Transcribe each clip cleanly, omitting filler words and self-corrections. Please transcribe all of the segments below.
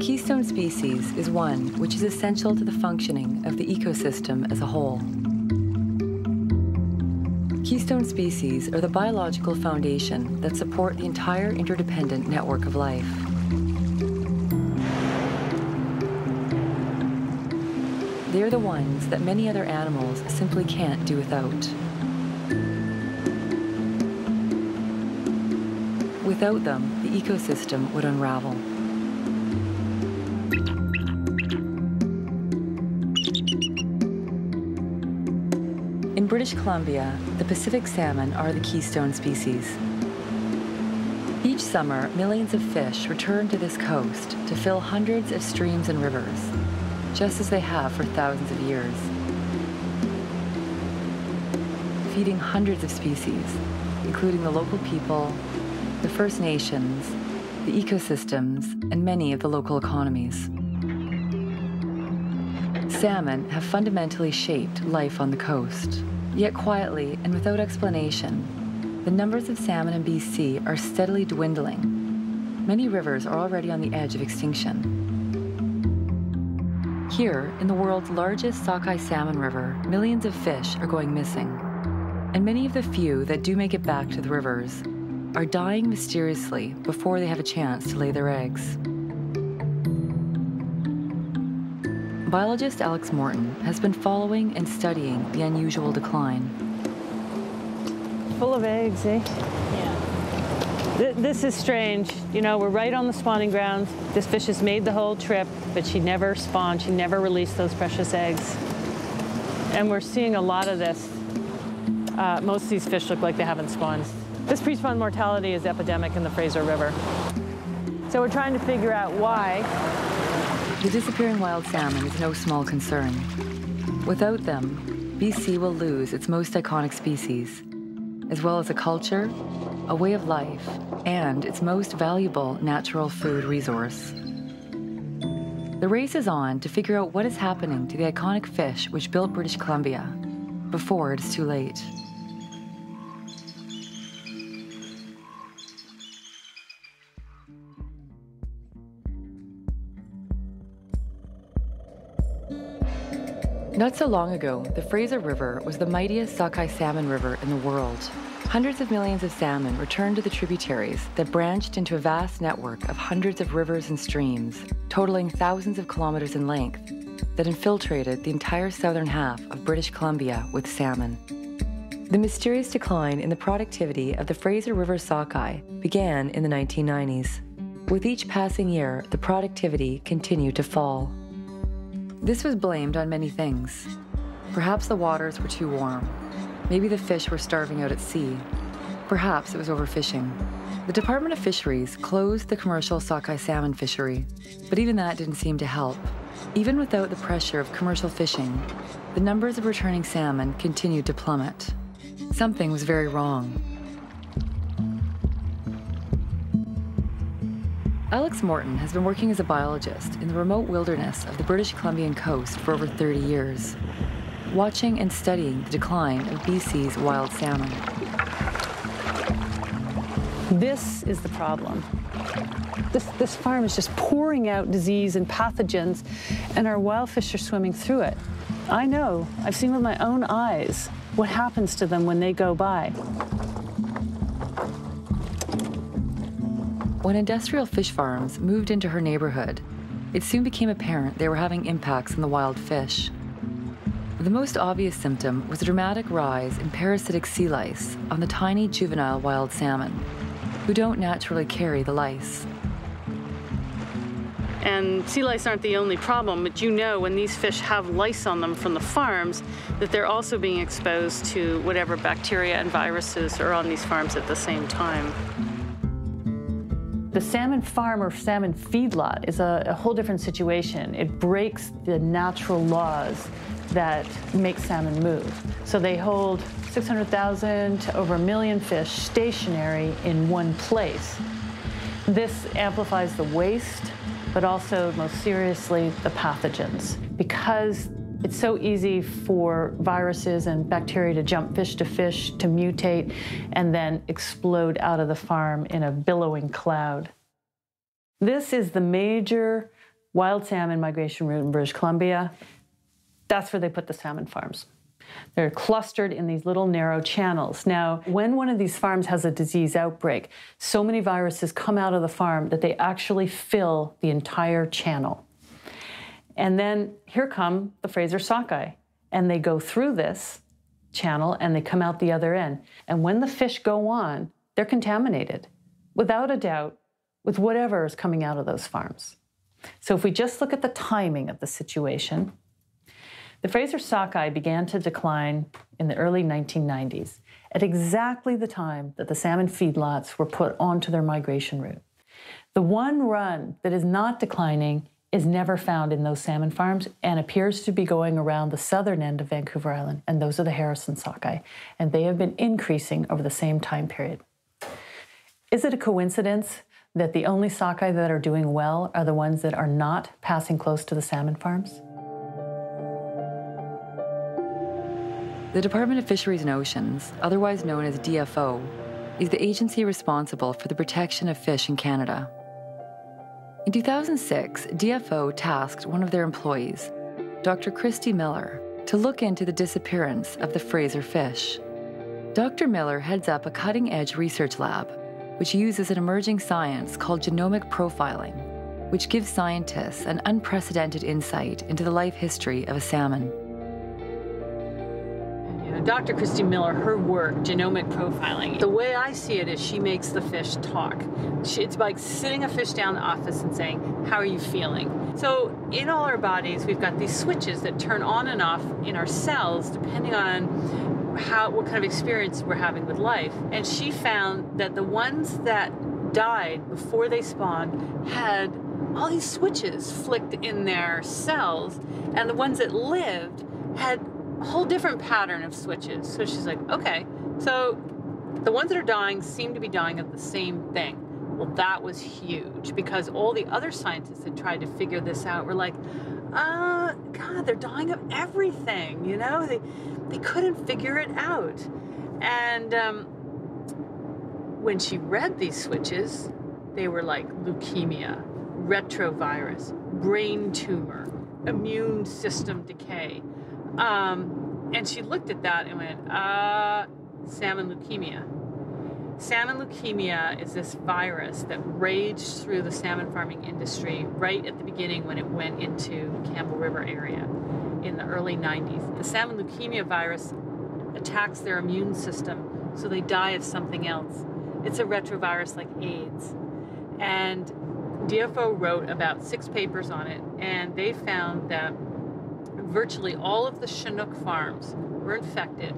keystone species is one which is essential to the functioning of the ecosystem as a whole. Keystone species are the biological foundation that support the entire interdependent network of life. They are the ones that many other animals simply can't do without. Without them, the ecosystem would unravel. In British Columbia, the Pacific salmon are the keystone species. Each summer, millions of fish return to this coast to fill hundreds of streams and rivers, just as they have for thousands of years, feeding hundreds of species, including the local people, the First Nations, the ecosystems, and many of the local economies. Salmon have fundamentally shaped life on the coast, yet quietly and without explanation, the numbers of salmon in BC are steadily dwindling. Many rivers are already on the edge of extinction. Here, in the world's largest sockeye salmon river, millions of fish are going missing. And many of the few that do make it back to the rivers are dying mysteriously before they have a chance to lay their eggs. Biologist Alex Morton has been following and studying the unusual decline. Full of eggs, eh? Yeah. This is strange. You know, we're right on the spawning grounds. This fish has made the whole trip, but she never spawned. She never released those precious eggs. And we're seeing a lot of this. Most of these fish look like they haven't spawned. This pre-spawn mortality is epidemic in the Fraser River. So we're trying to figure out why. The disappearing wild salmon is no small concern. Without them, BC will lose its most iconic species, as well as a culture, a way of life, and its most valuable natural food resource. The race is on to figure out what is happening to the iconic fish which built British Columbia before it is too late. Not so long ago, the Fraser River was the mightiest sockeye salmon river in the world. Hundreds of millions of salmon returned to the tributaries that branched into a vast network of hundreds of rivers and streams, totaling thousands of kilometers in length, that infiltrated the entire southern half of British Columbia with salmon. The mysterious decline in the productivity of the Fraser River sockeye began in the 1990s. With each passing year, the productivity continued to fall. This was blamed on many things. Perhaps the waters were too warm. Maybe the fish were starving out at sea. Perhaps it was overfishing. The Department of Fisheries closed the commercial sockeye salmon fishery, but even that didn't seem to help. Even without the pressure of commercial fishing, the numbers of returning salmon continued to plummet. Something was very wrong. Alex Morton has been working as a biologist in the remote wilderness of the British Columbian coast for over 30 years, watching and studying the decline of BC's wild salmon. This is the problem. This farm is just pouring out disease and pathogens, and our wild fish are swimming through it. I know, I've seen with my own eyes what happens to them when they go by. When industrial fish farms moved into her neighborhood, it soon became apparent they were having impacts on the wild fish. The most obvious symptom was a dramatic rise in parasitic sea lice on the tiny juvenile wild salmon, who don't naturally carry the lice. And sea lice aren't the only problem, but you know when these fish have lice on them from the farms, that they're also being exposed to whatever bacteria and viruses are on these farms at the same time. The salmon farm or salmon feedlot is a whole different situation. It breaks the natural laws that make salmon move. So they hold 600,000 to over 1 million fish stationary in one place. This amplifies the waste, but also, most seriously, the pathogens. Because it's so easy for viruses and bacteria to jump fish, to mutate, and then explode out of the farm in a billowing cloud. This is the major wild salmon migration route in British Columbia. That's where they put the salmon farms. They're clustered in these little narrow channels. Now, when one of these farms has a disease outbreak, so many viruses come out of the farm that they actually fill the entire channel. And then here come the Fraser sockeye, and they go through this channel and they come out the other end. And when the fish go on, they're contaminated, without a doubt, with whatever is coming out of those farms. So if we just look at the timing of the situation, the Fraser sockeye began to decline in the early 1990s, at exactly the time that the salmon feedlots were put onto their migration route. The one run that is not declining is never found in those salmon farms and appears to be going around the southern end of Vancouver Island, and those are the Harrison sockeye, and they have been increasing over the same time period. Is it a coincidence that the only sockeye that are doing well are the ones that are not passing close to the salmon farms? The Department of Fisheries and Oceans, otherwise known as DFO, is the agency responsible for the protection of fish in Canada. In 2006, DFO tasked one of their employees, Dr. Christy Miller, to look into the disappearance of the Fraser fish. Dr. Miller heads up a cutting-edge research lab, which uses an emerging science called genomic profiling, which gives scientists an unprecedented insight into the life history of a salmon. Dr. Christy Miller, her work, genomic profiling, the way I see it is she makes the fish talk. It's like sitting a fish down in the office and saying, how are you feeling? So in all our bodies, we've got these switches that turn on and off in our cells depending on what kind of experience we're having with life. And she found that the ones that died before they spawned had all these switches flicked in their cells, and the ones that lived had a whole different pattern of switches. So she's like, okay, so the ones that are dying seem to be dying of the same thing. Well, that was huge because all the other scientists that tried to figure this out were like, God, they're dying of everything, you know? They couldn't figure it out. And when she read these switches, they were like leukemia, retrovirus, brain tumor, immune system decay. And she looked at that and went, salmon leukemia. Salmon leukemia is this virus that raged through the salmon farming industry right at the beginning when it went into Campbell River area in the early 90s. The salmon leukemia virus attacks their immune system, so they die of something else. It's a retrovirus like AIDS. And DFO wrote about 6 papers on it, and they found that virtually all of the Chinook farms were infected,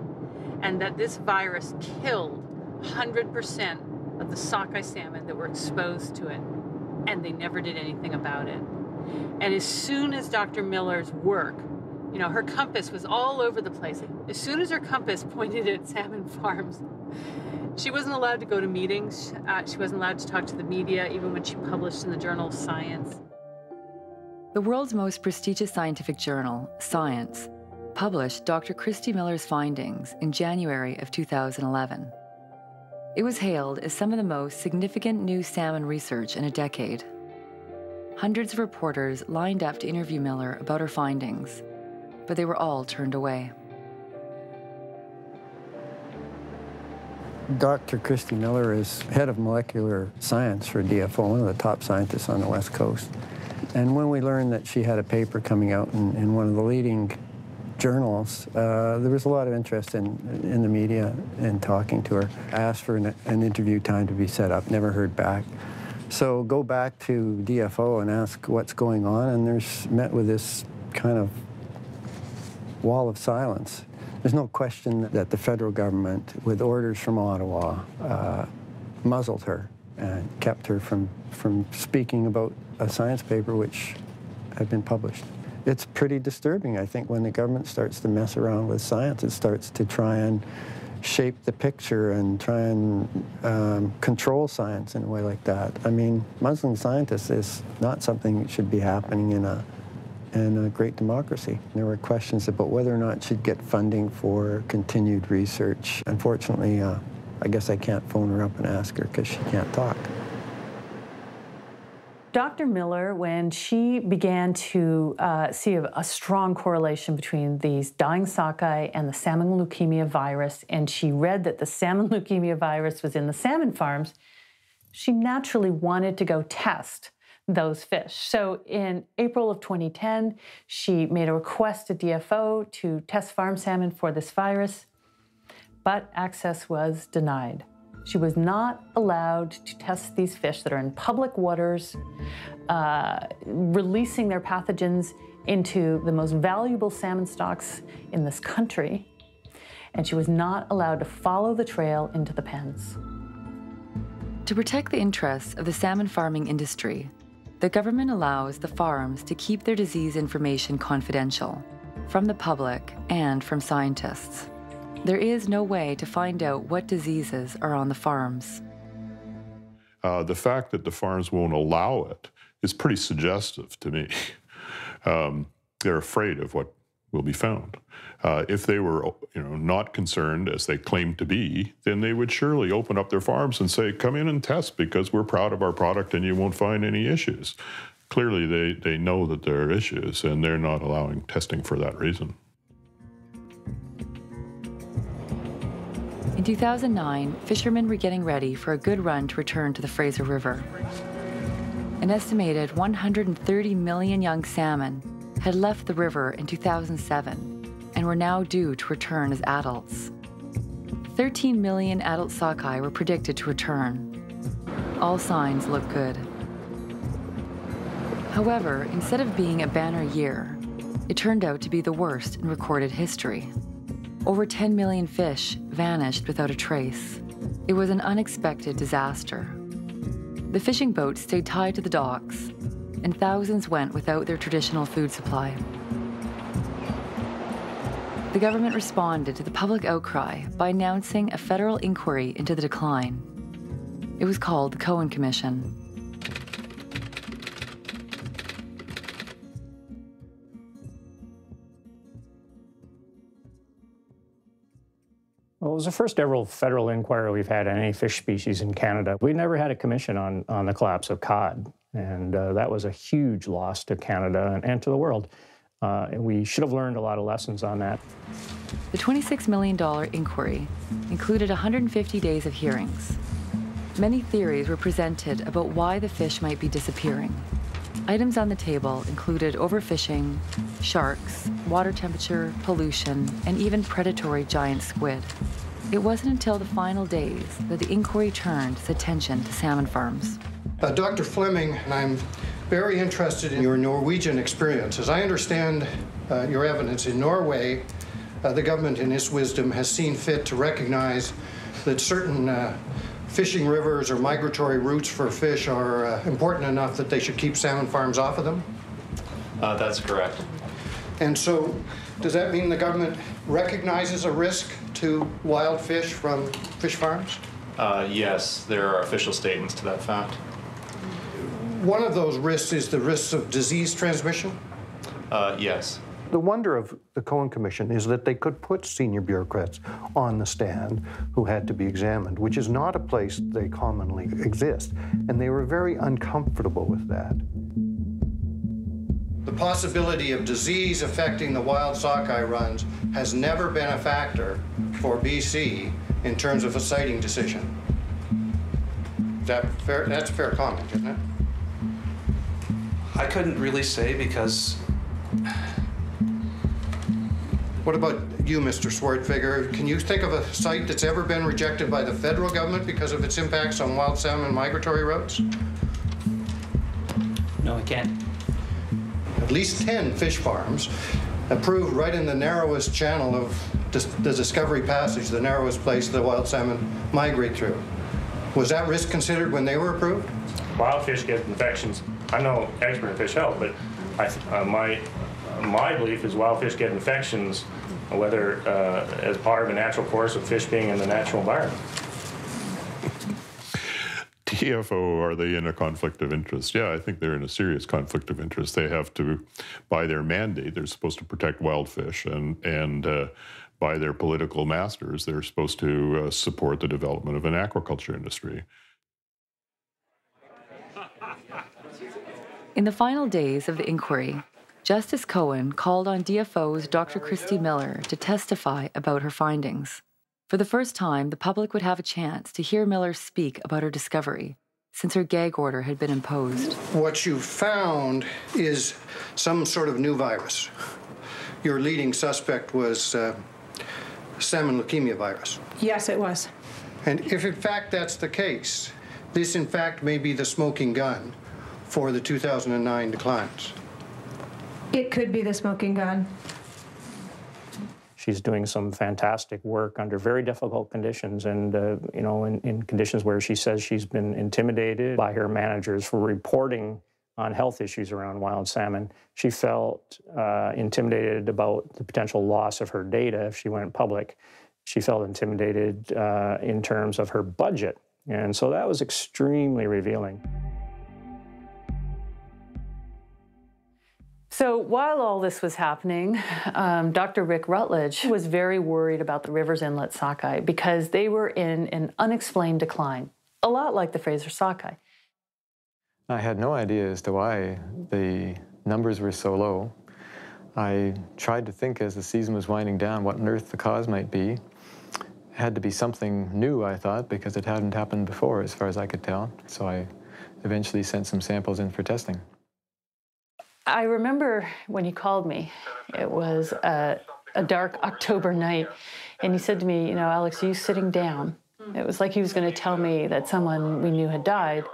and that this virus killed 100% of the sockeye salmon that were exposed to it, and they never did anything about it. And as soon as Dr. Miller's work, you know, her compass was all over the place. As soon as her compass pointed at salmon farms, she wasn't allowed to go to meetings. She wasn't allowed to talk to the media, even when she published in the Journal of Science. The world's most prestigious scientific journal, Science, published Dr. Christy Miller's findings in January of 2011. It was hailed as some of the most significant new salmon research in a decade. Hundreds of reporters lined up to interview Miller about her findings, but they were all turned away. Dr. Christy Miller is head of molecular science for DFO, one of the top scientists on the West Coast. And when we learned that she had a paper coming out in one of the leading journals, there was a lot of interest in the media in talking to her. I asked for an interview time to be set up, never heard back. So go back to DFO and ask what's going on, and there's met with this kind of wall of silence. There's no question that the federal government, with orders from Ottawa, muzzled her and kept her from speaking about a science paper which had been published. It's pretty disturbing, I think, when the government starts to mess around with science. It starts to try and shape the picture and try and control science in a way like that. I mean, muzzling scientists is not something that should be happening in a great democracy. There were questions about whether or not she'd get funding for continued research. Unfortunately, I guess I can't phone her up and ask her because she can't talk. Dr. Miller, when she began to see a strong correlation between these dying sockeye and the salmon leukemia virus, and she read that the salmon leukemia virus was in the salmon farms, she naturally wanted to go test those fish. So in April of 2010, she made a request to DFO to test farm salmon for this virus, but access was denied. She was not allowed to test these fish that are in public waters, releasing their pathogens into the most valuable salmon stocks in this country, and she was not allowed to follow the trail into the pens. To protect the interests of the salmon farming industry, the government allows the farms to keep their disease information confidential from the public and from scientists. There is no way to find out what diseases are on the farms. The fact that the farms won't allow it is pretty suggestive to me. They're afraid of what will be found. If they were, not concerned as they claim to be, then they would surely open up their farms and say, "Come in and test because we're proud of our product and you won't find any issues." Clearly, they know that there are issues, and they're not allowing testing for that reason. In 2009, fishermen were getting ready for a good run to return to the Fraser River. An estimated 130 million young salmon had left the river in 2007 and were now due to return as adults. 13 million adult sockeye were predicted to return. All signs look good. However, instead of being a banner year, it turned out to be the worst in recorded history. Over 10 million fish vanished without a trace. It was an unexpected disaster. The fishing boats stayed tied to the docks, and thousands went without their traditional food supply. The government responded to the public outcry by announcing a federal inquiry into the decline. It was called the Cohen Commission. Well, it was the first ever federal inquiry we've had on any fish species in Canada. We never had a commission on the collapse of cod, and that was a huge loss to Canada and to the world. And we should have learned a lot of lessons on that. The $26 million inquiry included 150 days of hearings. Many theories were presented about why the fish might be disappearing. Items on the table included overfishing, sharks, water temperature, pollution, and even predatory giant squid. It wasn't until the final days that the inquiry turned its attention to salmon farms. Dr. Fleming, I'm very interested in your Norwegian experience. As I understand your evidence in Norway, the government in its wisdom has seen fit to recognize that certain fishing rivers or migratory routes for fish are important enough that they should keep salmon farms off of them? That's correct. And so, does that mean the government recognizes a risk to wild fish from fish farms? Yes, there are official statements to that fact. One of those risks is the risks of disease transmission? Yes. The wonder of the Cohen Commission is that they could put senior bureaucrats on the stand who had to be examined, which is not a place they commonly exist. And they were very uncomfortable with that. The possibility of disease affecting the wild sockeye runs has never been a factor for BC in terms of a siting decision. Is that fair? That's a fair comment, isn't it? I couldn't really say because... What about you, Mr. Swartfigger? Can you think of a site that's ever been rejected by the federal government because of its impacts on wild salmon migratory routes? No, I can't. At least 10 fish farms approved right in the narrowest channel of the Discovery Passage, the narrowest place the wild salmon migrate through. Was that risk considered when they were approved? Wild fish get infections. I'm no expert in fish health, but my belief is wild fish get infections, whether as part of a natural course of fish being in the natural environment. DFO, are they in a conflict of interest? Yeah, I think they're in a serious conflict of interest. They have to, by their mandate, they're supposed to protect wild fish, and by their political masters, they're supposed to support the development of an aquaculture industry. In the final days of the inquiry, Justice Cohen called on DFO's Dr. Christy Miller to testify about her findings. For the first time, the public would have a chance to hear Miller speak about her discovery, since her gag order had been imposed. What you found is some sort of new virus. Your leading suspect was salmon leukemia virus. Yes, it was. And if in fact that's the case, this in fact may be the smoking gun for the 2009 declines. It could be the smoking gun. She's doing some fantastic work under very difficult conditions, and you know, in conditions where she says she's been intimidated by her managers for reporting on health issues around wild salmon. She felt intimidated about the potential loss of her data if she went public. She felt intimidated in terms of her budget, and so that was extremely revealing. So while all this was happening, Dr. Rick Rutledge was very worried about the Rivers Inlet sockeye because they were in an unexplained decline, a lot like the Fraser sockeye. I had no idea as to why the numbers were so low. I tried to think as the season was winding down what on earth the cause might be. It had to be something new, I thought, because it hadn't happened before as far as I could tell. So I eventually sent some samples in for testing. I remember when he called me, it was a dark October night, and he said to me, you know, Alex, are you sitting down? It was like he was going to tell me that someone we knew had died.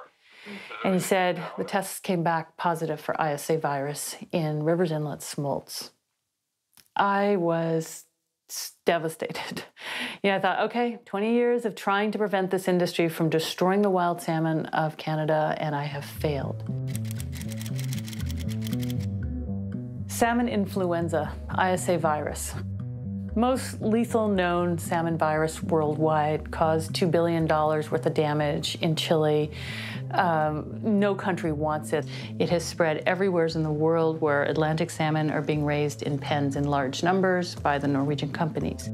And he said the tests came back positive for ISA virus in Rivers Inlet smolts. I was devastated. You know, I thought, okay, 20 years of trying to prevent this industry from destroying the wild salmon of Canada, and I have failed. Salmon influenza, ISA virus. Most lethal known salmon virus worldwide caused $2 billion worth of damage in Chile. No country wants it. It has spread everywhere in the world where Atlantic salmon are being raised in pens in large numbers by the Norwegian companies.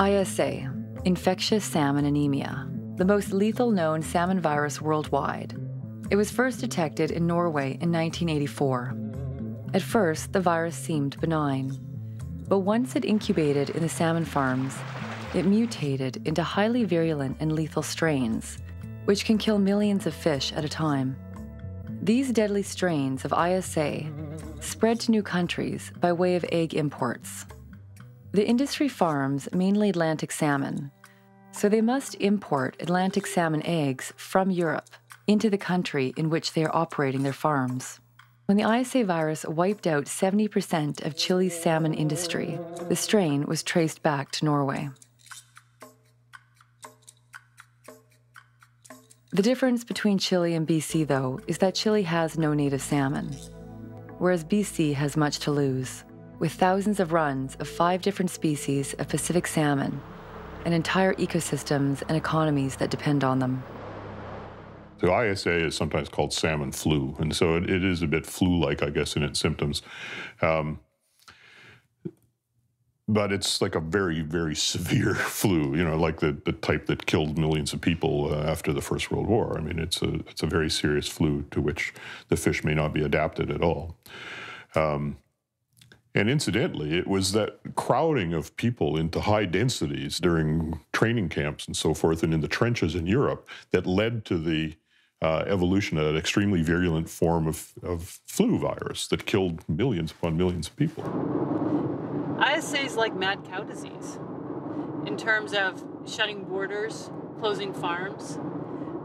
ISA, infectious salmon anemia, the most lethal known salmon virus worldwide. It was first detected in Norway in 1984. At first, the virus seemed benign, but once it incubated in the salmon farms, it mutated into highly virulent and lethal strains, which can kill millions of fish at a time. These deadly strains of ISA spread to new countries by way of egg imports. The industry farms mainly Atlantic salmon, so they must import Atlantic salmon eggs from Europe into the country in which they are operating their farms. When the ISA virus wiped out 70% of Chile's salmon industry, the strain was traced back to Norway. The difference between Chile and BC, though, is that Chile has no native salmon, whereas BC has much to lose, with thousands of runs of 5 different species of Pacific salmon and entire ecosystems and economies that depend on them. So ISA is sometimes called salmon flu, and so it is a bit flu-like, I guess, in its symptoms. But it's like a very, very severe flu, you know, like the type that killed millions of people after the First World War. I mean, it's a very serious flu to which the fish may not be adapted at all. And incidentally, it was that crowding of people into high densities during training camps and so forth and in the trenches in Europe that led to the evolution of an extremely virulent form of flu virus that killed millions upon millions of people. ISA is like mad cow disease in terms of shutting borders, closing farms.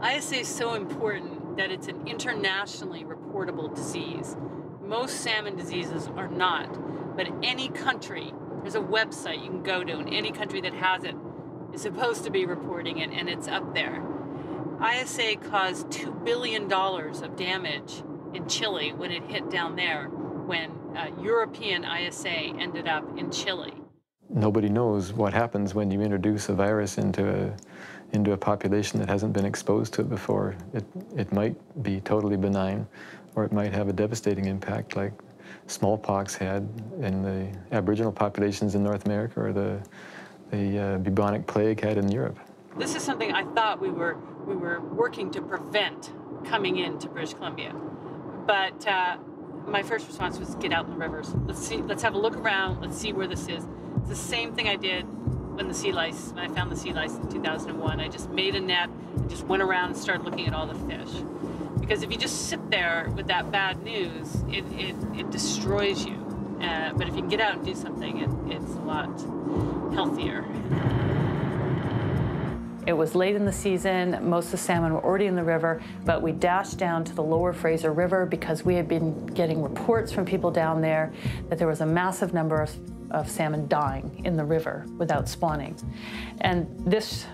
ISA is so important that it's an internationally reportable disease. Most salmon diseases are not, but any country, there's a website you can go to, and any country that has it is supposed to be reporting it, and it's up there. ISA caused $2 billion of damage in Chile when it hit down there, when European ISA ended up in Chile. Nobody knows what happens when you introduce a virus into a population that hasn't been exposed to it before. It might be totally benign, or it might have a devastating impact like smallpox had in the Aboriginal populations in North America, or the bubonic plague had in Europe. This is something I thought we were working to prevent coming into British Columbia. But my first response was get out in the rivers. Let's have a look around. Let's see where this is. It's the same thing I did when I found the sea lice in 2001. I just made a net and just went around and started looking at all the fish. Because if you just sit there with that bad news, it destroys you. But if you can get out and do something, it's a lot healthier. It was late in the season. Most of the salmon were already in the river, but we dashed down to the lower Fraser River because we had been getting reports from people down there that there was a massive number of salmon dying in the river without spawning. And this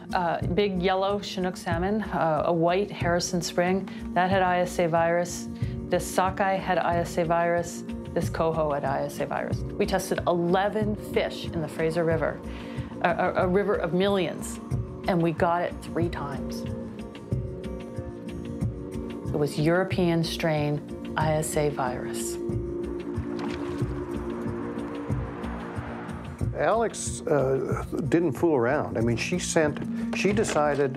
big yellow Chinook salmon, a white Harrison Spring, that had ISA virus. This sockeye had ISA virus. This coho had ISA virus. We tested 11 fish in the Fraser River, a river of millions, and we got it 3 times. It was European strain ISA virus. Alex didn't fool around. I mean, she decided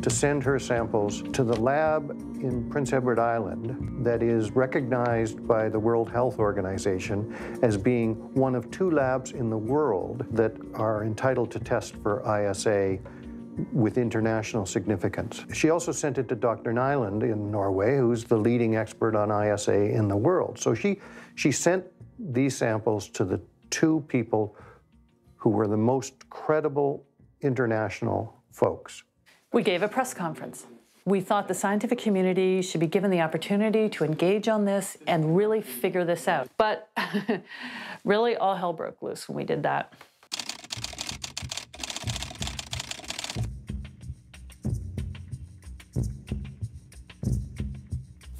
to send her samples to the lab in Prince Edward Island that is recognized by the World Health Organization as being one of 2 labs in the world that are entitled to test for ISA with international significance. She also sent it to Dr. Nyland in Norway, who's the leading expert on ISA in the world. So she sent these samples to the 2 people who were the most credible international folks. We gave a press conference. We thought the scientific community should be given the opportunity to engage on this and really figure this out. But really, all hell broke loose when we did that.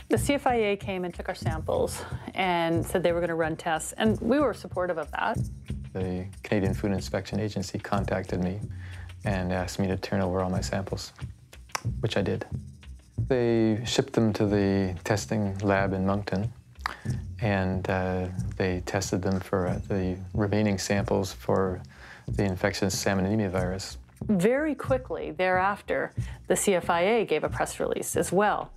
The CFIA came and took our samples and said they were going to run tests, and we were supportive of that. The Canadian Food Inspection Agency contacted me and asked me to turn over all my samples, which I did. They shipped them to the testing lab in Moncton, and they tested them for the remaining samples for the infectious salmon anemia virus. Very quickly thereafter, the CFIA gave a press release as well.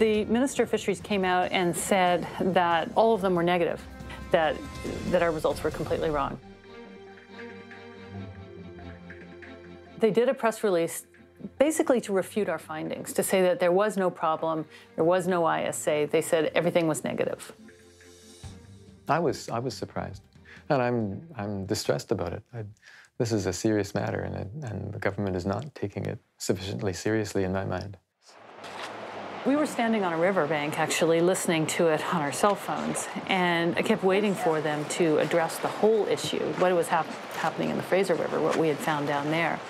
The Minister of Fisheries came out and said that all of them were negative, that our results were completely wrong. They did a press release basically to refute our findings, to say that there was no problem, there was no ISA. They said everything was negative. I was surprised, and I'm distressed about it. This is a serious matter, and the government is not taking it sufficiently seriously in my mind. We were standing on a riverbank, actually, listening to it on our cell phones, and I kept waiting for them to address the whole issue, what was happening in the Fraser River, what we had found down there.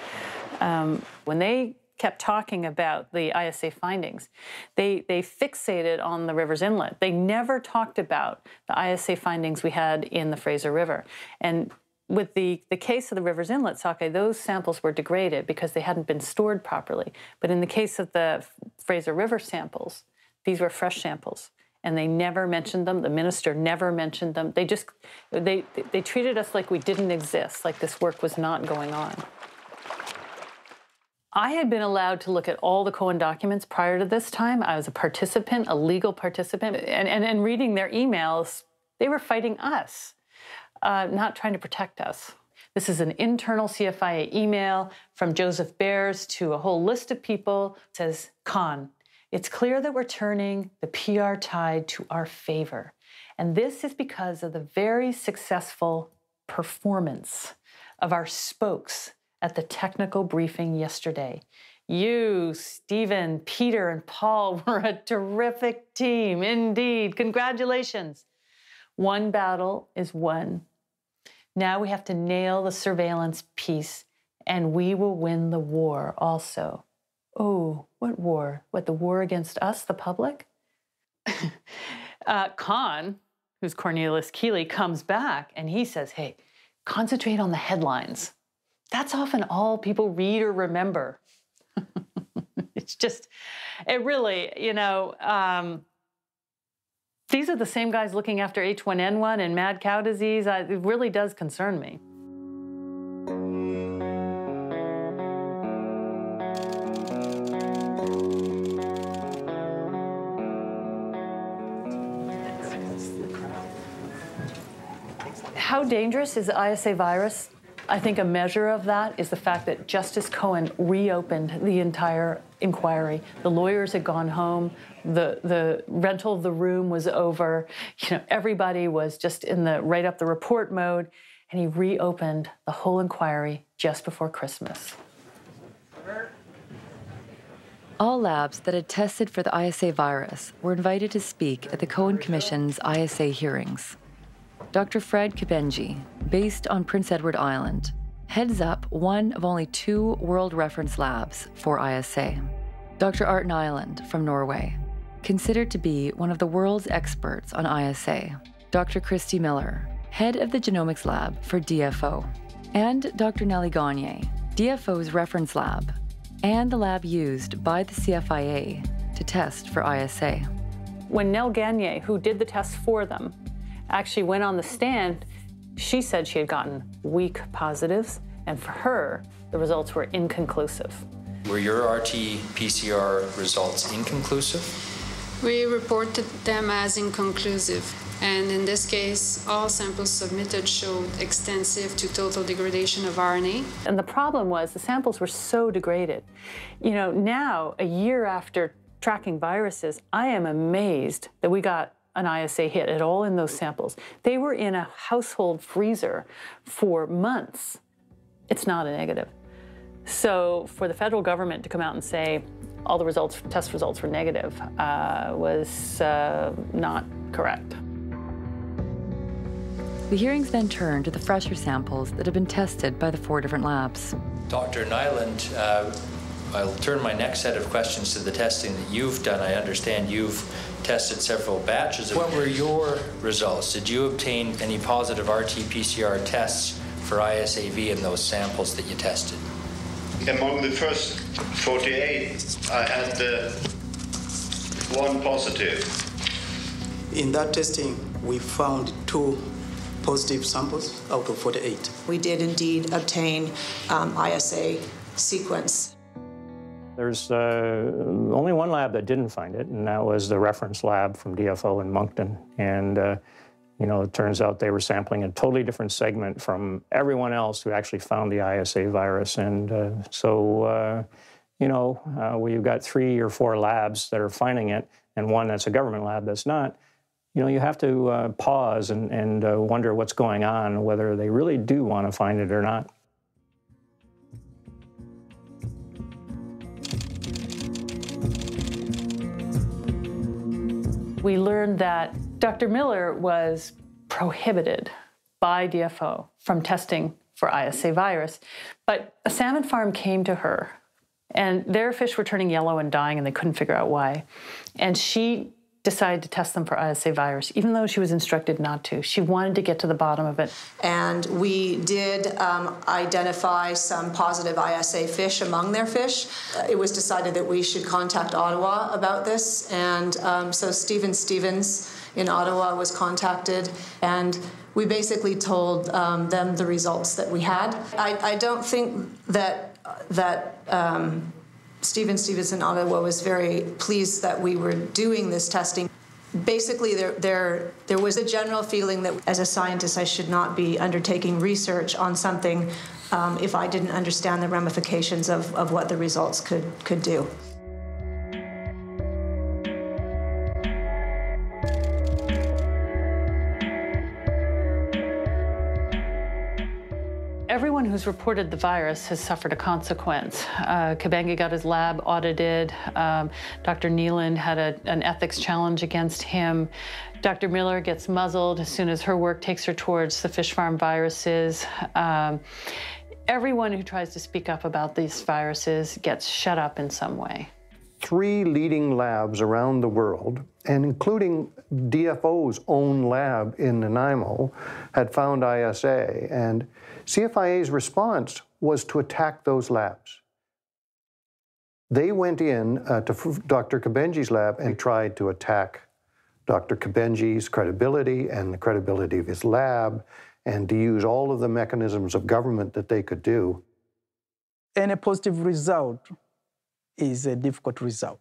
When they kept talking about the ISA findings, they fixated on the river's inlet. They never talked about the ISA findings we had in the Fraser River. And with the case of the river's inlet sockeye, those samples were degraded because they hadn't been stored properly. But in the case of the Fraser River samples, these were fresh samples, and they never mentioned them. The minister never mentioned them. They treated us like we didn't exist, like this work was not going on. I had been allowed to look at all the Cohen documents prior to this time. I was a participant, a legal participant, and reading their emails, they were fighting us. Not trying to protect us. This is an internal CFIA email from Joseph Bears to a whole list of people. It says, Con, it's clear that we're turning the PR tide to our favor. And this is because of the very successful performance of our spokes at the technical briefing yesterday. You, Stephen, Peter, and Paul were a terrific team, indeed. Congratulations. One battle is won. Now we have to nail the surveillance piece, and we will win the war also. Oh, what war? What, the war against us, the public? Con, who's Cornelius Keeley, comes back, and he says, hey, concentrate on the headlines. That's often all people read or remember. It's just, it really, you know, these are the same guys looking after H1N1 and mad cow disease. It really does concern me. How dangerous is the ISA virus? I think a measure of that is the fact that Justice Cohen reopened the entire inquiry. The lawyers had gone home. The rental of the room was over. You know, everybody was just in the write up the report mode, and he reopened the whole inquiry just before Christmas. All labs that had tested for the ISA virus were invited to speak at the Cohen Commission's ISA hearings. Dr. Fred Kabenji, based on Prince Edward Island, heads up one of only 2 world reference labs for ISA. Dr. Art Nyland from Norway, considered to be one of the world's experts on ISA. Dr. Christy Miller, head of the genomics lab for DFO. And Dr. Nellie Gagne, DFO's reference lab, and the lab used by the CFIA to test for ISA. When Nell Gagne, who did the test for them, actually went on the stand, she said she had gotten weak positives, and for her, the results were inconclusive. Were your RT-PCR results inconclusive? We reported them as inconclusive, and in this case, all samples submitted showed extensive to total degradation of RNA. And the problem was the samples were so degraded. You know, now, a year after tracking viruses, I am amazed that we got an ISA hit at all in those samples. They were in a household freezer for months. It's not a negative. So for the federal government to come out and say all the results, test results were negative, was not correct. The hearings then turned to the fresher samples that had been tested by the 4 different labs. Dr. Nyland, I'll turn my next set of questions to the testing that you've done. I understand you've tested several batches. What were your results? Did you obtain any positive RT-PCR tests for ISAV in those samples that you tested? Among the first 48, I had 1 positive. In that testing, we found 2 positive samples out of 48. We did indeed obtain ISA sequence. There's only 1 lab that didn't find it, and that was the reference lab from DFO in Moncton. And, you know, it turns out they were sampling a totally different segment from everyone else who actually found the ISA virus. And you know, where you've got 3 or 4 labs that are finding it and 1 that's a government lab that's not, you know, you have to pause and wonder what's going on, whether they really do want to find it or not. We learned that Dr. Miller was prohibited by DFO from testing for ISA virus, but a salmon farm came to her, and their fish were turning yellow and dying, and they couldn't figure out why. And she decided to test them for ISA virus, even though she was instructed not to. She wanted to get to the bottom of it. And we did identify some positive ISA fish among their fish. It was decided that we should contact Ottawa about this, and so Stephen Stevens in Ottawa was contacted, and we basically told them the results that we had. I don't think that Stephen Stevens in Ottawa was very pleased that we were doing this testing. Basically, there was a general feeling that as a scientist I should not be undertaking research on something if I didn't understand the ramifications of what the results could do. Everyone who's reported the virus has suffered a consequence. Kabenji got his lab audited. Dr. Nyland had an ethics challenge against him. Dr. Miller gets muzzled as soon as her work takes her towards the fish farm viruses. Everyone who tries to speak up about these viruses gets shut up in some way. 3 leading labs around the world, and including DFO's own lab in Nanaimo, had found ISA. And CFIA's response was to attack those labs. They went in to Dr. Kabenji's lab and tried to attack Dr. Kabenji's credibility and the credibility of his lab, and to use all of the mechanisms of government that they could do. Any positive result is a difficult result.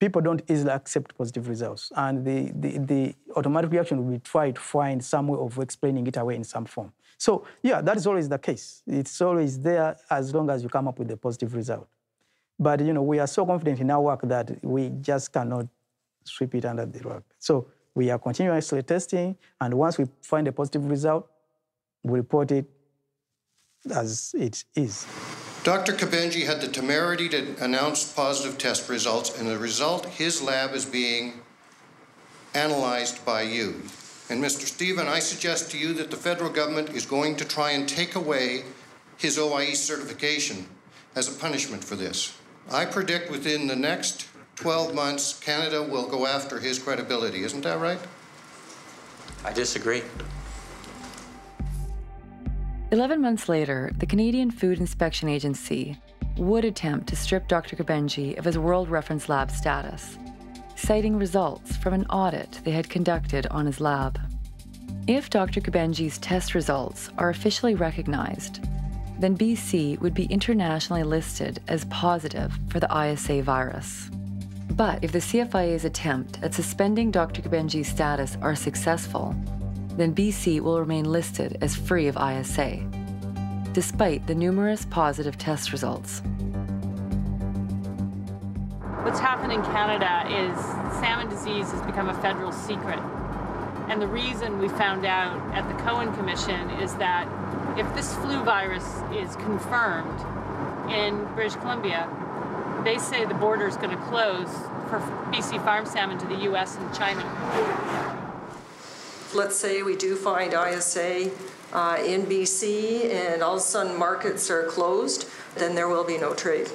People don't easily accept positive results, and the automatic reaction will be try to find some way of explaining it away in some form. So yeah, that is always the case. It's always there as long as you come up with a positive result. But we are so confident in our work that we just cannot sweep it under the rug. So we are continuously testing, and once we find a positive result, we report it as it is. Dr. Kabenji had the temerity to announce positive test results, and as a result, his lab is being analyzed by you. And Mr. Stephen, I suggest to you that the federal government is going to try and take away his OIE certification as a punishment for this. I predict within the next 12 months, Canada will go after his credibility. Isn't that right? I disagree. 11 months later, the Canadian Food Inspection Agency would attempt to strip Dr. Kabenji of his World Reference Lab status, citing results from an audit they had conducted on his lab. If Dr. Kabenji's test results are officially recognized, then BC would be internationally listed as positive for the ISA virus. But if the CFIA's attempt at suspending Dr. Kabenji's status are successful, then BC will remain listed as free of ISA, despite the numerous positive test results. What's happened in Canada is salmon disease has become a federal secret. And the reason we found out at the Cohen Commission is that if this flu virus is confirmed in British Columbia, they say the border is going to close for BC farm salmon to the US and China. Let's say we do find ISA in BC and all of a sudden markets are closed, then there will be no trade,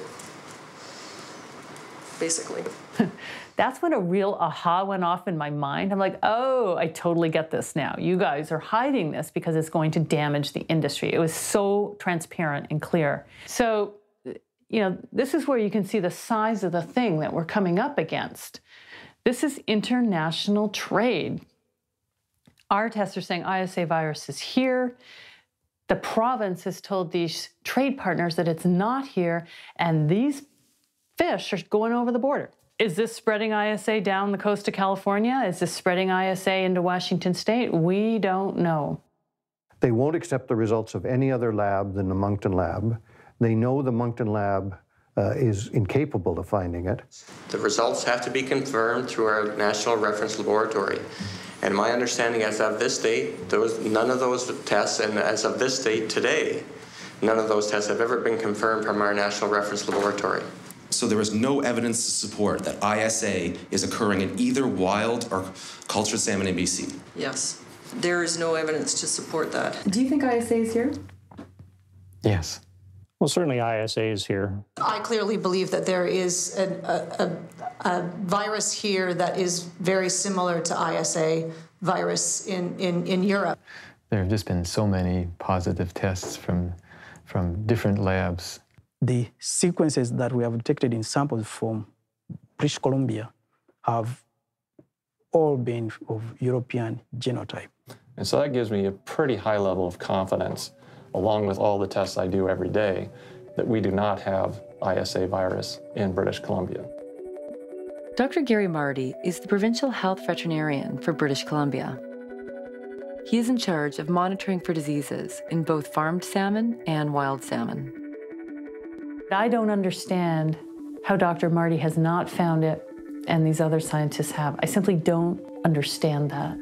basically. That's when a real aha went off in my mind. I'm like, oh, I totally get this now. You guys are hiding this because it's going to damage the industry. It was so transparent and clear. So, this is where you can see the size of the thing that we're coming up against. This is international trade. Our tests are saying ISA virus is here. The province has told these trade partners that it's not here, and these fish are going over the border. Is this spreading ISA down the coast of California? Is this spreading ISA into Washington State? We don't know. They won't accept the results of any other lab than the Moncton lab. They know the Moncton lab is incapable of finding it. The results have to be confirmed through our National Reference Laboratory. And my understanding as of this date, none of those tests, and as of this date today, none of those tests have ever been confirmed from our National Reference Laboratory. So there is no evidence to support that ISA is occurring in either wild or cultured salmon in BC? Yes, there is no evidence to support that. Do you think ISA is here? Yes. Well, certainly ISA is here. I clearly believe that there is a virus here that is very similar to ISA virus in Europe. There have just been so many positive tests from different labs. The sequences that we have detected in samples from British Columbia have all been of European genotype. And so that gives me a pretty high level of confidence, along with all the tests I do every day, that we do not have ISA virus in British Columbia. Dr. Gary Marty is the provincial health veterinarian for British Columbia. He is in charge of monitoring for diseases in both farmed salmon and wild salmon. I don't understand how Dr. Marty has not found it and these other scientists have. I simply don't understand that.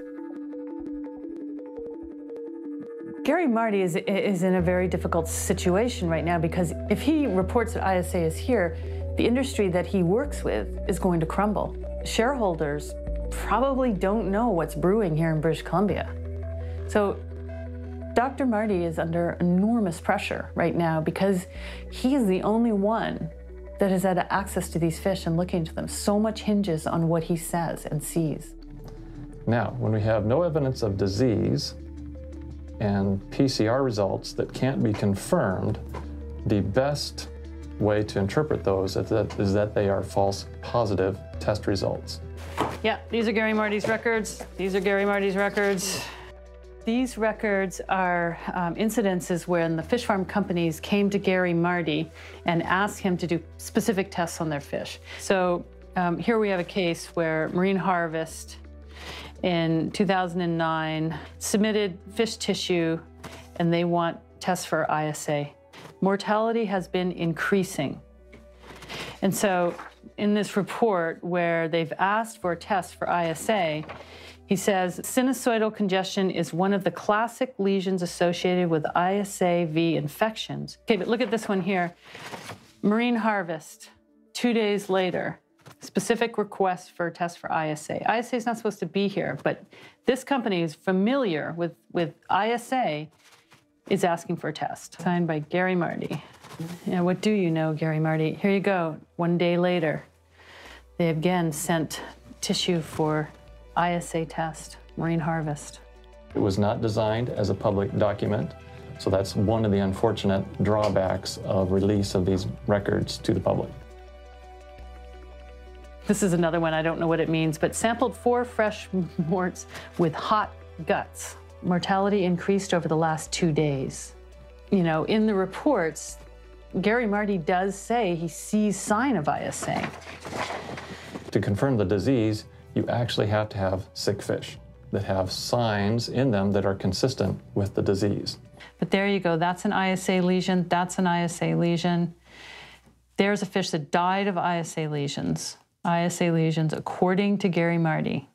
Gary Marty is in a very difficult situation right now because if he reports that ISA is here, the industry that he works with is going to crumble. Shareholders probably don't know what's brewing here in British Columbia. So Dr. Marty is under enormous pressure right now because he is the only one that has had access to these fish and looking into them. So much hinges on what he says and sees. Now, when we have no evidence of disease, and PCR results that can't be confirmed, the best way to interpret those is that they are false positive test results. Yeah, these are Gary Marty's records. These are Gary Marty's records. These records are incidences when the fish farm companies came to Gary Marty and asked him to do specific tests on their fish. So here we have a case where Marine Harvest in 2009 submitted fish tissue and they want tests for ISA. Mortality has been increasing. And so in this report where they've asked for a test for ISA, he says, sinusoidal congestion is one of the classic lesions associated with ISA-V infections. Okay, but look at this one here. Marine Harvest, 2 days later, specific request for a test for ISA. ISA is not supposed to be here, but this company is familiar with ISA, is asking for a test. Signed by Gary Marty. Now, what do you know, Gary Marty? Here you go. 1 day later, they again sent tissue for ISA test, Marine Harvest. It was not designed as a public document, so that's one of the unfortunate drawbacks of release of these records to the public. This is another one, I don't know what it means, but sampled 4 fresh morts with hot guts. Mortality increased over the last 2 days. You know, in the reports, Gary Marty does say he sees sign of ISA. To confirm the disease, you actually have to have sick fish that have signs in them that are consistent with the disease. But there you go, that's an ISA lesion, that's an ISA lesion. There's a fish that died of ISA lesions. ISA lesions, according to Gary Marty.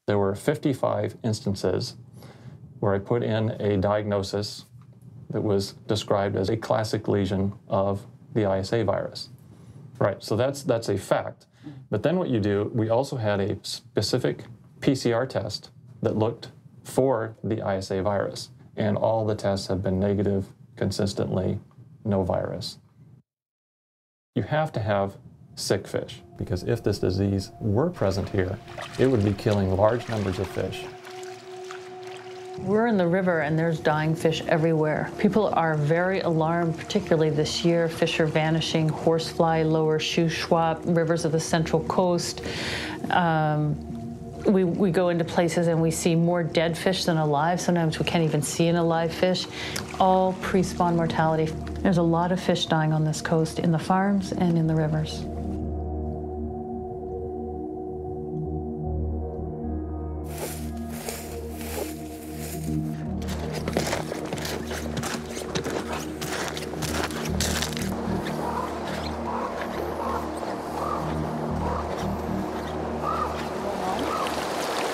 There were 55 instances where I put in a diagnosis that was described as a classic lesion of the ISA virus. Right, so that's a fact. But then what you do, we also had a specific PCR test that looked for the ISA virus, and all the tests have been negative consistently, no virus. You have to have sick fish, because if this disease were present here, it would be killing large numbers of fish. We're in the river and there's dying fish everywhere. People are very alarmed, particularly this year. Fish are vanishing, horsefly, lower Shuswap, rivers of the Central Coast. We go into places and we see more dead fish than alive. Sometimes we can't even see an alive fish. All pre-spawn mortality. There's a lot of fish dying on this coast in the farms and in the rivers.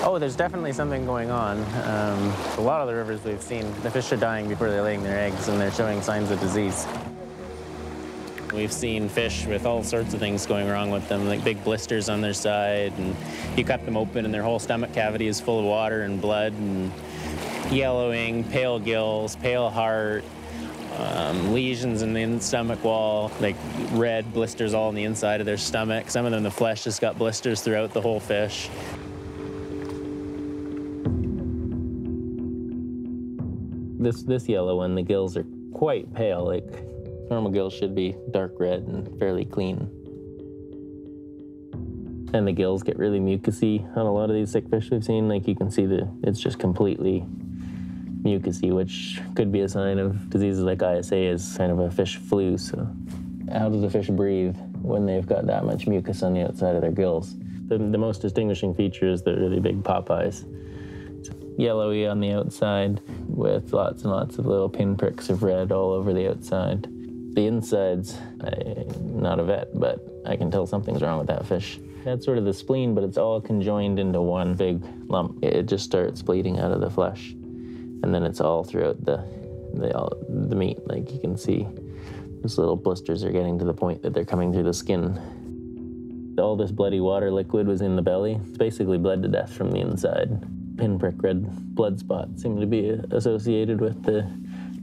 Oh, there's definitely something going on. A lot of the rivers we've seen, the fish are dying before they're laying their eggs and they're showing signs of disease. We've seen fish with all sorts of things going wrong with them, like big blisters on their side, and you cut them open and their whole stomach cavity is full of water and blood, and yellowing, pale gills, pale heart, lesions in the stomach wall, like red blisters all on the inside of their stomach. Some of them, the flesh just got blisters throughout the whole fish. This yellow one, the gills are quite pale. Like normal gills should be dark red and fairly clean. And the gills get really mucousy on a lot of these sick fish we've seen. Like you can see it's just completely mucousy, which could be a sign of diseases like ISA is kind of a fish flu. So how does a fish breathe when they've got that much mucus on the outside of their gills? The most distinguishing feature is the really big pop eyes. Yellowy on the outside with lots and lots of little pinpricks of red all over the outside. The insides, I'm not a vet, but I can tell something's wrong with that fish. That's sort of the spleen, but it's all conjoined into one big lump. It just starts bleeding out of the flesh, and then it's all throughout the meat. Like you can see, these little blisters are getting to the point that they're coming through the skin. All this bloody water liquid was in the belly. It's basically bled to death from the inside. Pinprick red blood spots seem to be associated with the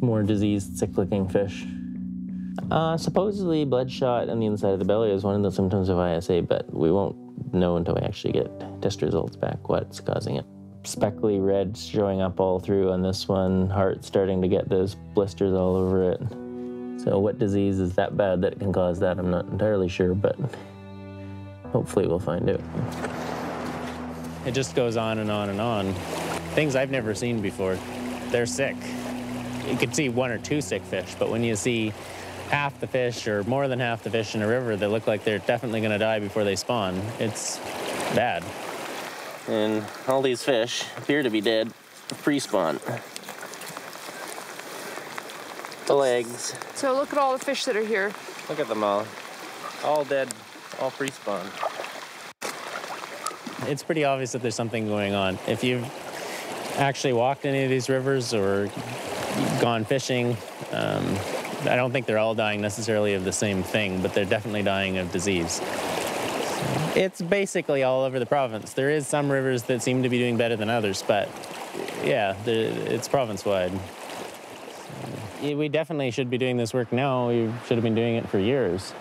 more diseased, sick-looking fish. Supposedly bloodshot on the inside of the belly is one of the symptoms of ISA, but we won't know until we actually get test results back what's causing it. speckly red showing up all through on this one. Heart starting to get those blisters all over it. So what disease is that bad that it can cause that? I'm not entirely sure, but hopefully we'll find out. It just goes on and on and on. Things I've never seen before. They're sick. You could see 1 or 2 sick fish, but when you see half the fish or more than half the fish in a river that look like they're definitely going to die before they spawn, it's bad. And all these fish appear to be dead pre-spawn. The legs. So look at all the fish that are here. Look at them all dead, all pre-spawn. It's pretty obvious that there's something going on. If you've actually walked any of these rivers or gone fishing, I don't think they're all dying necessarily of the same thing, but they're definitely dying of disease. It's basically all over the province. There is some rivers that seem to be doing better than others, but yeah, it's province-wide. We definitely should be doing this work now. We should have been doing it for years.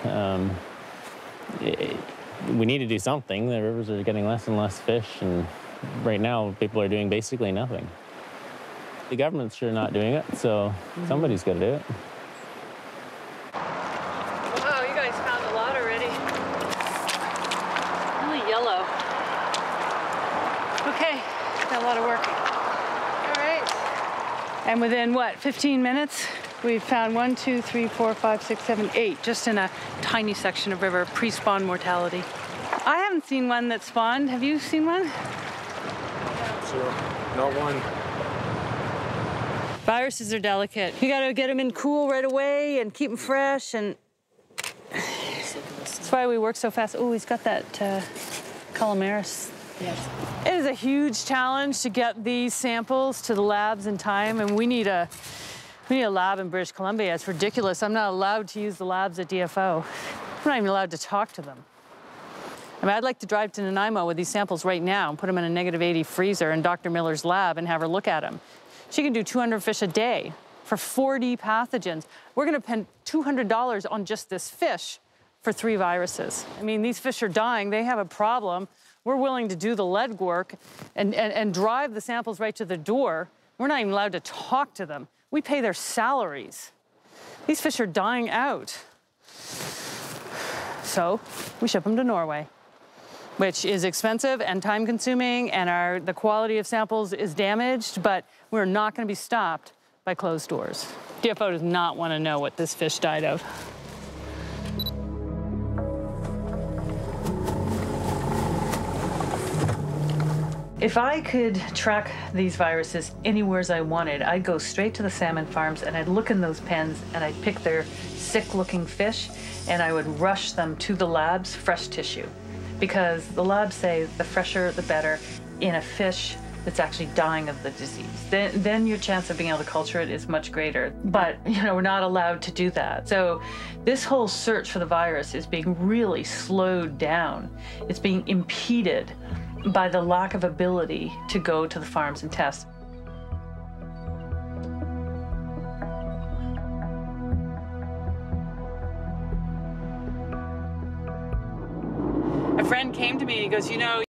We need to do something. The rivers are getting less and less fish, and right now people are doing basically nothing. The government's sure not doing it, so somebody's got to do it. Wow, you guys found a lot already. Really yellow. Okay, got a lot of work. All right. And within, what, 15 minutes, we've found 1, 2, 3, 4, 5, 6, 7, 8, just in a tiny section of river, pre-spawn mortality. I haven't seen one that spawned. Have you seen one? Sure, not one. Viruses are delicate. You gotta get them in cool right away and keep them fresh, and that's why we work so fast. Oh, he's got that Calamaris. Yes. It is a huge challenge to get these samples to the labs in time, and we need a lab in British Columbia. It's ridiculous. I'm not allowed to use the labs at DFO. I'm not even allowed to talk to them. I mean, I'd like to drive to Nanaimo with these samples right now and put them in a -80 freezer in Dr. Miller's lab and have her look at them. She can do 200 fish a day for 40 pathogens. We're gonna spend $200 on just this fish for 3 viruses. I mean, these fish are dying, they have a problem. We're willing to do the lead work and drive the samples right to the door. We're not even allowed to talk to them. We pay their salaries. These fish are dying out. So we ship them to Norway, which is expensive and time-consuming, and the quality of samples is damaged, but we're not going to be stopped by closed doors. DFO does not want to know what this fish died of. If I could track these viruses anywhere as I wanted, I'd go straight to the salmon farms and I'd look in those pens and I'd pick their sick-looking fish and I would rush them to the labs, fresh tissue. Because the labs say the fresher, the better in a fish that's actually dying of the disease. Then your chance of being able to culture it is much greater. But, you know, we're not allowed to do that. So this whole search for the virus is being really slowed down. It's being impeded by the lack of ability to go to the farms and test. A friend came to me and he goes, you know,